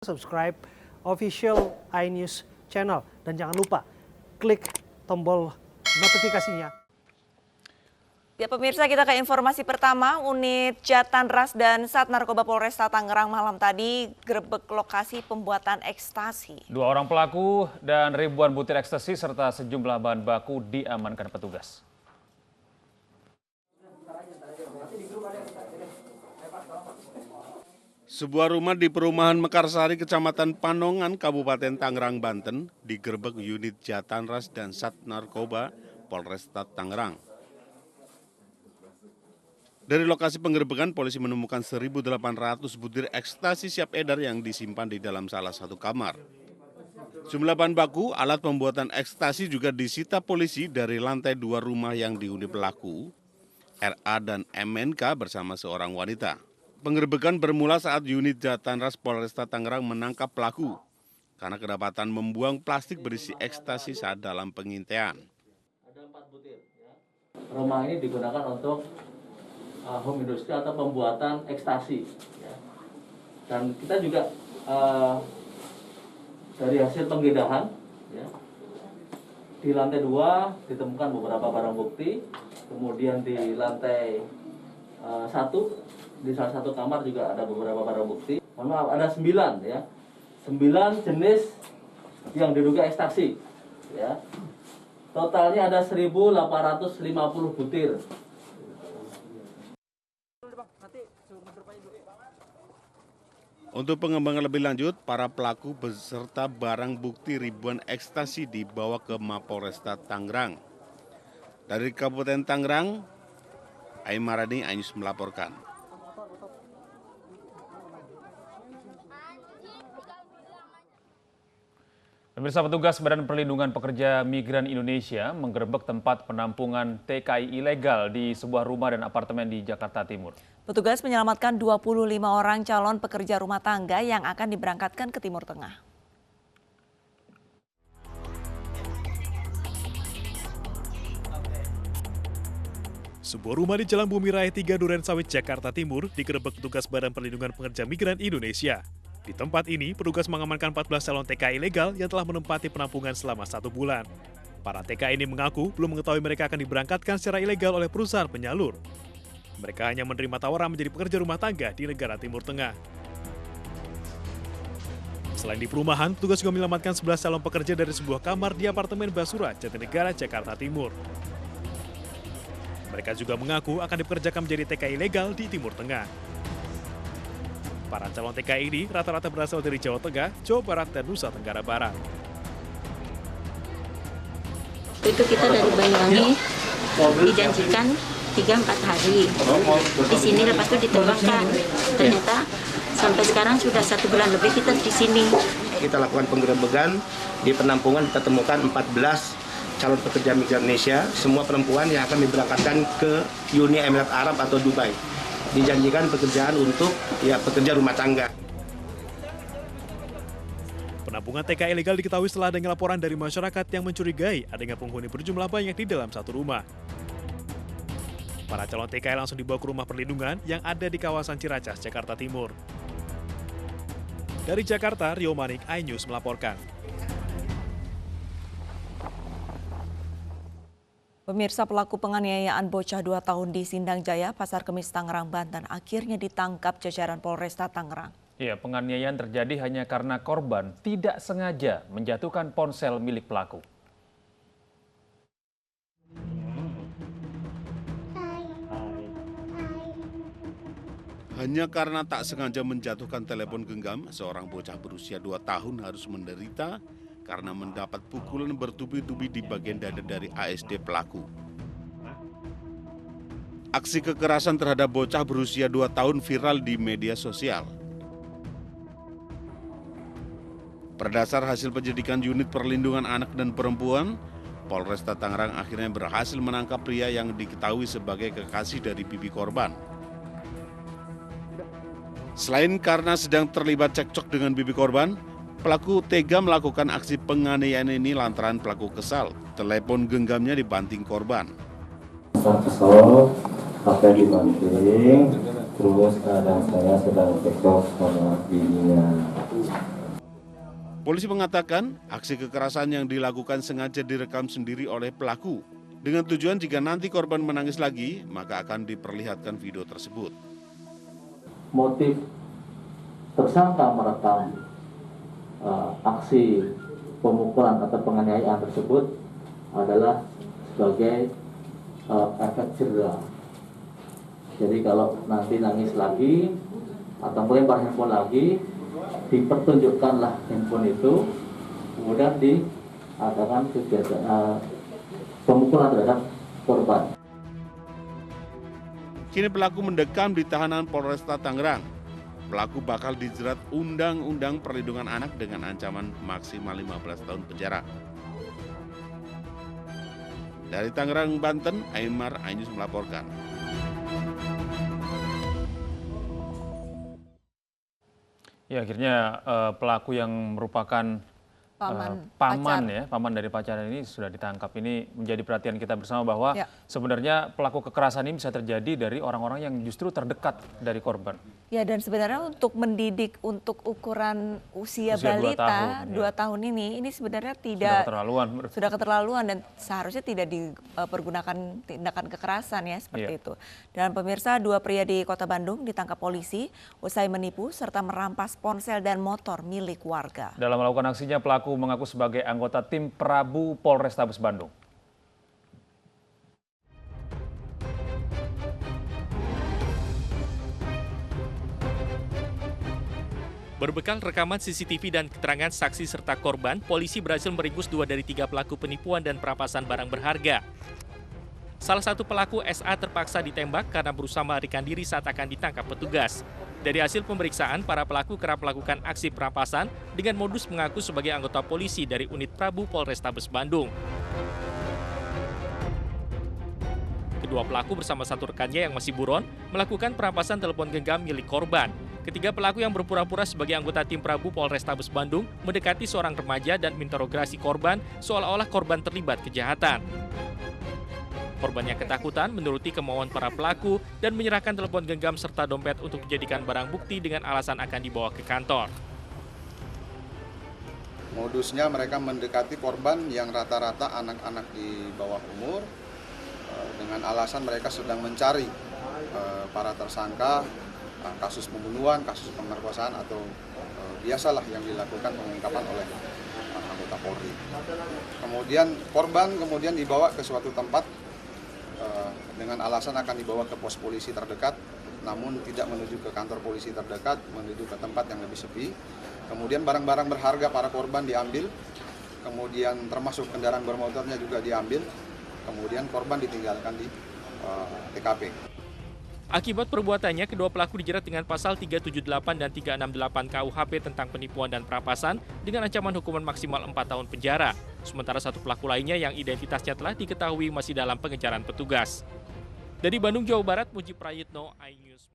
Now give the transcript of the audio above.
subscribe official iNews channel. Dan jangan lupa klik tombol notifikasinya. Ya pemirsa, kita ke informasi pertama. Unit Jatanras dan Sat Narkoba Polresta Tangerang malam tadi gerebek lokasi pembuatan ekstasi. 2 orang pelaku dan ribuan butir ekstasi serta sejumlah bahan baku diamankan petugas. Sebuah rumah di perumahan Mekarsari, Kecamatan Panongan, Kabupaten Tangerang, Banten, digerebek unit Jatanras dan Sat Narkoba Polresta Tangerang. Dari lokasi penggerebekan, polisi menemukan 1.800 butir ekstasi siap edar yang disimpan di dalam salah satu kamar. Jumlah bahan baku, alat pembuatan ekstasi juga disita polisi dari lantai 2 rumah yang dihuni pelaku, RA dan MNK bersama seorang wanita. Penggerebekan bermula saat unit Jatanras Polresta Tangerang menangkap pelaku karena kedapatan membuang plastik berisi ekstasi saat dalam pengintaian. Ada 4 butir. Ya. Rumah ini digunakan untuk home industry atau pembuatan ekstasi. Ya. Dan kita juga dari hasil penggeledahan, ya, di lantai 2 ditemukan beberapa barang bukti, kemudian di lantai 1 di salah satu kamar juga ada beberapa barang bukti. Mohon maaf, ada 9 ya. 9 jenis yang diduga ekstasi. Ya. Totalnya ada 1.850 butir. Untuk pengembangan lebih lanjut, para pelaku beserta barang bukti ribuan ekstasi dibawa ke Mapolresta Tangerang. Dari Kabupaten Tangerang, Aimarani iNews melaporkan. Pemirsa, petugas Badan Perlindungan Pekerja Migran Indonesia menggerebek tempat penampungan TKI ilegal di sebuah rumah dan apartemen di Jakarta Timur. Petugas menyelamatkan 25 orang calon pekerja rumah tangga yang akan diberangkatkan ke Timur Tengah. Sebuah rumah di Jalan Bumi Raya 3 Durensawit, Jakarta Timur digerebek petugas Badan Perlindungan Pekerja Migran Indonesia. Di tempat ini, petugas mengamankan 14 calon TKI ilegal yang telah menempati penampungan selama 1 bulan. Para TKI ini mengaku belum mengetahui mereka akan diberangkatkan secara ilegal oleh perusahaan penyalur. Mereka hanya menerima tawaran menjadi pekerja rumah tangga di negara Timur Tengah. Selain di perumahan, petugas juga menyelamatkan 11 calon pekerja dari sebuah kamar di apartemen Basura, Jatinegara, Jakarta Timur. Mereka juga mengaku akan dipekerjakan menjadi TKI ilegal di Timur Tengah. Para calon TKI ini rata-rata berasal dari Jawa Tengah, Jawa Barat, dan Nusa Tenggara Barat. Itu kita dari Banyuwangi dijanjikan 3-4 hari. Di sini lepas itu diterbangkan. Ternyata sampai sekarang sudah 1 bulan lebih kita di sini. Kita lakukan penggerebekan di penampungan, kita temukan 14 calon pekerja migran Indonesia, semua perempuan yang akan diberangkatkan ke Uni Emirat Arab atau Dubai. Dijanjikan pekerjaan untuk pekerja rumah tangga. Penampungan TKI ilegal diketahui setelah adanya laporan dari masyarakat yang mencurigai adanya penghuni berjumlah banyak di dalam satu rumah. Para calon TKI langsung dibawa ke rumah perlindungan yang ada di kawasan Ciracas, Jakarta Timur. Dari Jakarta, Rio Manik, iNews melaporkan. Pemirsa, pelaku penganiayaan bocah 2 tahun di Sindang Jaya, Pasar Kemis, Tangerang, Banten akhirnya ditangkap jajaran Polresta Tangerang. Ya, penganiayaan terjadi hanya karena korban tidak sengaja menjatuhkan ponsel milik pelaku. Hanya karena tak sengaja menjatuhkan telepon genggam, seorang bocah berusia 2 tahun harus menderita karena mendapat pukulan bertubi-tubi di bagian dada dari ASD pelaku. Aksi kekerasan terhadap bocah berusia 2 tahun viral di media sosial. Berdasar hasil penyelidikan unit perlindungan anak dan perempuan, Polresta Tangerang akhirnya berhasil menangkap pria yang diketahui sebagai kekasih dari bibi korban. Selain karena sedang terlibat cekcok dengan bibi korban, pelaku tega melakukan aksi penganiayaan ini lantaran pelaku kesal. Telepon genggamnya dibanting korban. Kesel, HP dibanting, terus kadang saya sedang cekcok sama bibinya. Polisi mengatakan aksi kekerasan yang dilakukan sengaja direkam sendiri oleh pelaku. Dengan tujuan jika nanti korban menangis lagi, maka akan diperlihatkan video tersebut. Motif tersangka merekam aksi pemukulan atau penganiayaan tersebut adalah sebagai efek jerah. Jadi kalau nanti nangis lagi atau melempar handphone lagi, dipertunjukkanlah handphone itu, kemudian diadakan kegiatan pemukulan terhadap korban. Kini pelaku mendekam di tahanan Polresta Tangerang. Pelaku bakal dijerat Undang-Undang Perlindungan Anak dengan ancaman maksimal 15 tahun penjara. Dari Tangerang, Banten, Aymar Ainus melaporkan. Ya, akhirnya pelaku yang merupakan paman dari pacar ini sudah ditangkap. Ini menjadi perhatian kita bersama bahwa sebenarnya pelaku kekerasan ini bisa terjadi dari orang-orang yang justru terdekat dari korban. Ya, dan sebenarnya untuk mendidik untuk ukuran usia balita 2 tahun ini sebenarnya sudah keterlaluan dan seharusnya tidak dipergunakan tindakan kekerasan ya seperti itu. Dan pemirsa, 2 pria di Kota Bandung ditangkap polisi usai menipu serta merampas ponsel dan motor milik warga. Dalam melakukan aksinya, pelaku mengaku sebagai anggota tim Prabu Polrestabes Bandung. Berbekal rekaman CCTV dan keterangan saksi serta korban, polisi berhasil meringkus 2 dari 3 pelaku penipuan dan perampasan barang berharga. Salah satu pelaku SA terpaksa ditembak karena berusaha melarikan diri saat akan ditangkap petugas. Dari hasil pemeriksaan, para pelaku kerap melakukan aksi perampasan dengan modus mengaku sebagai anggota polisi dari unit Prabu Polrestabes Bandung. Kedua pelaku bersama satu rekannya yang masih buron melakukan perampasan telepon genggam milik korban. Ketiga pelaku yang berpura-pura sebagai anggota tim Prabu Polrestabes Bandung mendekati seorang remaja dan menginterogasi korban seolah-olah korban terlibat kejahatan. Korban yang ketakutan menuruti kemauan para pelaku dan menyerahkan telepon genggam serta dompet untuk dijadikan barang bukti dengan alasan akan dibawa ke kantor. Modusnya mereka mendekati korban yang rata-rata anak-anak di bawah umur dengan alasan mereka sedang mencari para tersangka kasus pembunuhan, kasus pemerkosaan atau biasalah yang dilakukan pengungkapan oleh anggota Polri. Kemudian korban dibawa ke suatu tempat dengan alasan akan dibawa ke pos polisi terdekat, namun tidak menuju ke kantor polisi terdekat, menuju ke tempat yang lebih sepi. Kemudian barang-barang berharga para korban diambil, kemudian termasuk kendaraan bermotornya juga diambil, kemudian korban ditinggalkan di TKP. Akibat perbuatannya, kedua pelaku dijerat dengan pasal 378 dan 368 KUHP tentang penipuan dan perampasan dengan ancaman hukuman maksimal 4 tahun penjara. Sementara satu pelaku lainnya yang identitasnya telah diketahui masih dalam pengejaran petugas. Dari Bandung, Jawa Barat, Muji Prayitno, iNews.